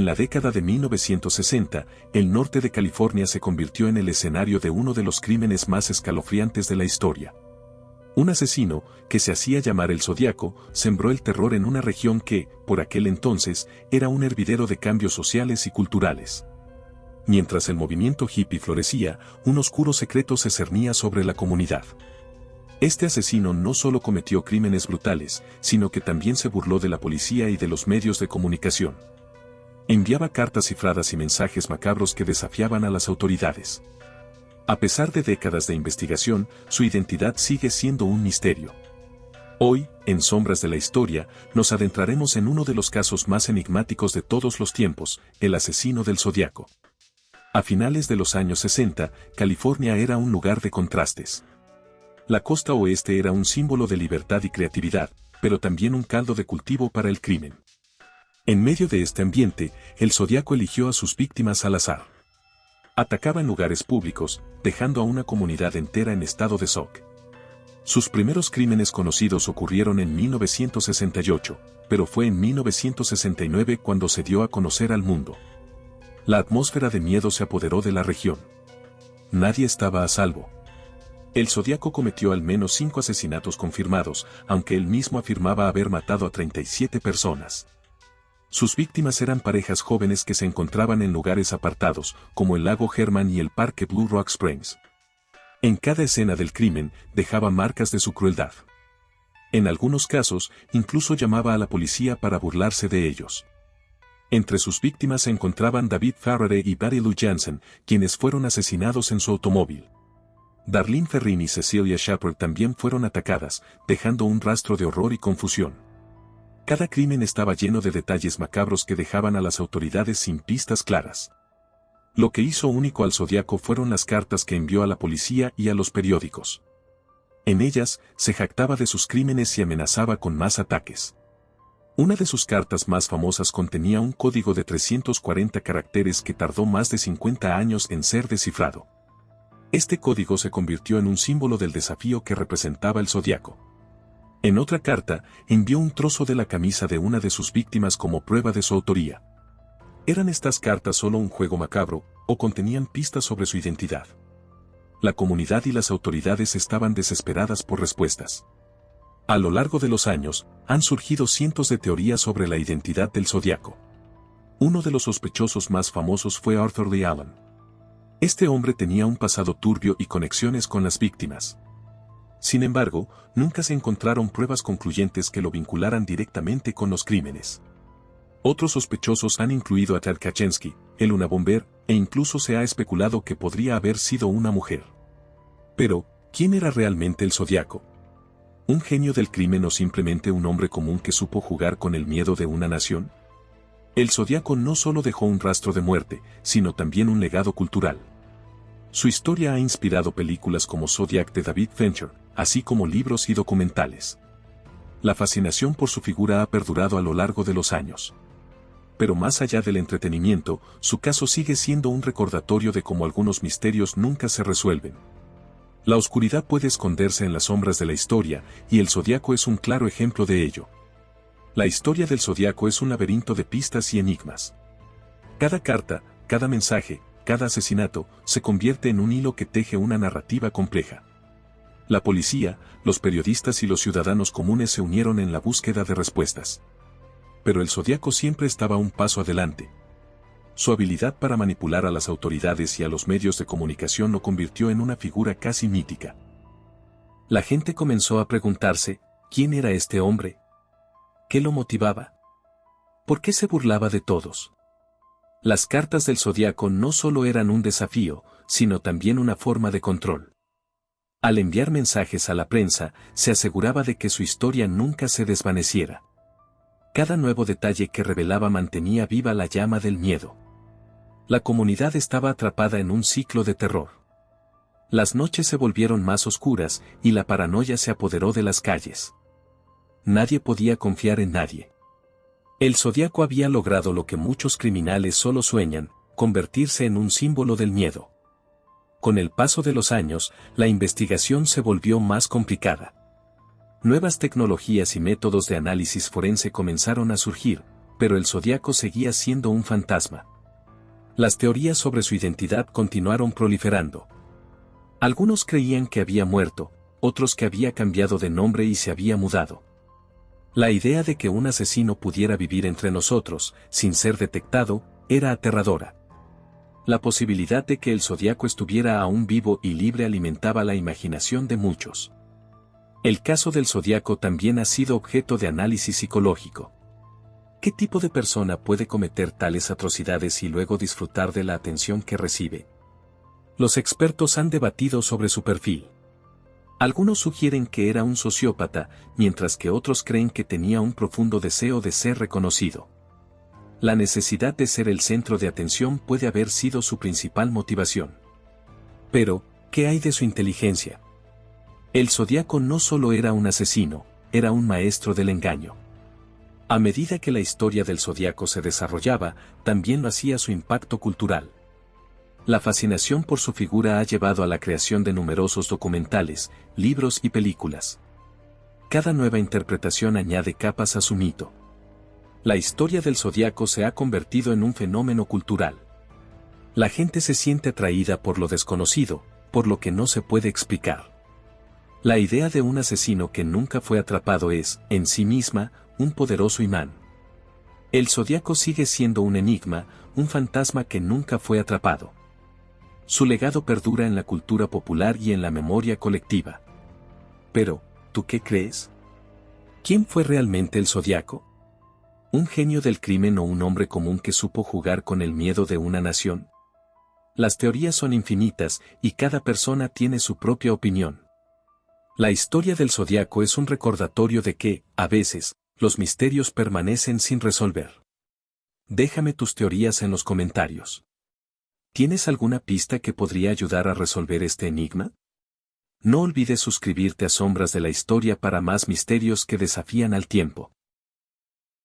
la década de 1960, el norte de California se convirtió en el escenario de uno de los crímenes más escalofriantes de la historia. Un asesino, que se hacía llamar el Zodíaco, sembró el terror en una región que, por aquel entonces, era un hervidero de cambios sociales y culturales. Mientras el movimiento hippie florecía, un oscuro secreto se cernía sobre la comunidad. Este asesino no solo cometió crímenes brutales, sino que también se burló de la policía y de los medios de comunicación. Enviaba cartas cifradas y mensajes macabros que desafiaban a las autoridades. A pesar de décadas de investigación, su identidad sigue siendo un misterio. Hoy, en Sombras de la Historia, nos adentraremos en uno de los casos más enigmáticos de todos los tiempos, el asesino del Zodíaco. A finales de los años 60, California era un lugar de contrastes. La costa oeste era un símbolo de libertad y creatividad, pero también un caldo de cultivo para el crimen. En medio de este ambiente, el Zodíaco eligió a sus víctimas al azar. Atacaba en lugares públicos, dejando a una comunidad entera en estado de shock. Sus primeros crímenes conocidos ocurrieron en 1968, pero fue en 1969 cuando se dio a conocer al mundo. La atmósfera de miedo se apoderó de la región. Nadie estaba a salvo. El Zodíaco cometió al menos 5 asesinatos confirmados, aunque él mismo afirmaba haber matado a 37 personas. Sus víctimas eran parejas jóvenes que se encontraban en lugares apartados, como el lago Herman y el parque Blue Rock Springs. En cada escena del crimen, dejaba marcas de su crueldad. En algunos casos, incluso llamaba a la policía para burlarse de ellos. Entre sus víctimas se encontraban David Faraday y Barry Lou Jansen, quienes fueron asesinados en su automóvil. Darlene Ferrin y Cecilia Shepard también fueron atacadas, dejando un rastro de horror y confusión. Cada crimen estaba lleno de detalles macabros que dejaban a las autoridades sin pistas claras. Lo que hizo único al Zodíaco fueron las cartas que envió a la policía y a los periódicos. En ellas, se jactaba de sus crímenes y amenazaba con más ataques. Una de sus cartas más famosas contenía un código de 340 caracteres que tardó más de 50 años en ser descifrado. Este código se convirtió en un símbolo del desafío que representaba el Zodíaco. En otra carta, envió un trozo de la camisa de una de sus víctimas como prueba de su autoría. ¿Eran estas cartas solo un juego macabro, o contenían pistas sobre su identidad? La comunidad y las autoridades estaban desesperadas por respuestas. A lo largo de los años, han surgido cientos de teorías sobre la identidad del Zodíaco. Uno de los sospechosos más famosos fue Arthur Lee Allen. Este hombre tenía un pasado turbio y conexiones con las víctimas. Sin embargo, nunca se encontraron pruebas concluyentes que lo vincularan directamente con los crímenes. Otros sospechosos han incluido a Ted Kaczynski, el Unabomber, e incluso se ha especulado que podría haber sido una mujer. Pero, ¿quién era realmente el Zodíaco? ¿Un genio del crimen o simplemente un hombre común que supo jugar con el miedo de una nación? El Zodíaco no solo dejó un rastro de muerte, sino también un legado cultural. Su historia ha inspirado películas como Zodiac de David Fincher, así como libros y documentales. La fascinación por su figura ha perdurado a lo largo de los años. Pero más allá del entretenimiento, su caso sigue siendo un recordatorio de cómo algunos misterios nunca se resuelven. La oscuridad puede esconderse en las sombras de la historia, y el Zodíaco es un claro ejemplo de ello. La historia del Zodíaco es un laberinto de pistas y enigmas. Cada carta, cada mensaje, cada asesinato, se convierte en un hilo que teje una narrativa compleja. La policía, los periodistas y los ciudadanos comunes se unieron en la búsqueda de respuestas. Pero el Zodíaco siempre estaba un paso adelante. Su habilidad para manipular a las autoridades y a los medios de comunicación lo convirtió en una figura casi mítica. La gente comenzó a preguntarse, ¿quién era este hombre? ¿Qué lo motivaba? ¿Por qué se burlaba de todos? Las cartas del Zodíaco no solo eran un desafío, sino también una forma de control. Al enviar mensajes a la prensa, se aseguraba de que su historia nunca se desvaneciera. Cada nuevo detalle que revelaba mantenía viva la llama del miedo. La comunidad estaba atrapada en un ciclo de terror. Las noches se volvieron más oscuras y la paranoia se apoderó de las calles. Nadie podía confiar en nadie. El Zodíaco había logrado lo que muchos criminales solo sueñan, convertirse en un símbolo del miedo. Con el paso de los años, la investigación se volvió más complicada. Nuevas tecnologías y métodos de análisis forense comenzaron a surgir, pero el zodiaco seguía siendo un fantasma. Las teorías sobre su identidad continuaron proliferando. Algunos creían que había muerto, otros que había cambiado de nombre y se había mudado. La idea de que un asesino pudiera vivir entre nosotros, sin ser detectado, era aterradora. La posibilidad de que el zodiaco estuviera aún vivo y libre alimentaba la imaginación de muchos. El caso del zodiaco también ha sido objeto de análisis psicológico. ¿Qué tipo de persona puede cometer tales atrocidades y luego disfrutar de la atención que recibe? Los expertos han debatido sobre su perfil. Algunos sugieren que era un sociópata, mientras que otros creen que tenía un profundo deseo de ser reconocido. La necesidad de ser el centro de atención puede haber sido su principal motivación. Pero, ¿qué hay de su inteligencia? El zodiaco no solo era un asesino, era un maestro del engaño. A medida que la historia del zodiaco se desarrollaba, también lo hacía su impacto cultural. La fascinación por su figura ha llevado a la creación de numerosos documentales, libros y películas. Cada nueva interpretación añade capas a su mito. La historia del zodiaco se ha convertido en un fenómeno cultural. La gente se siente atraída por lo desconocido, por lo que no se puede explicar. La idea de un asesino que nunca fue atrapado es, en sí misma, un poderoso imán. El zodiaco sigue siendo un enigma, un fantasma que nunca fue atrapado. Su legado perdura en la cultura popular y en la memoria colectiva. Pero, ¿tú qué crees? ¿Quién fue realmente el zodiaco? ¿Un genio del crimen o un hombre común que supo jugar con el miedo de una nación? Las teorías son infinitas y cada persona tiene su propia opinión. La historia del zodiaco es un recordatorio de que, a veces, los misterios permanecen sin resolver. Déjame tus teorías en los comentarios. ¿Tienes alguna pista que podría ayudar a resolver este enigma? No olvides suscribirte a Sombras de la Historia para más misterios que desafían al tiempo.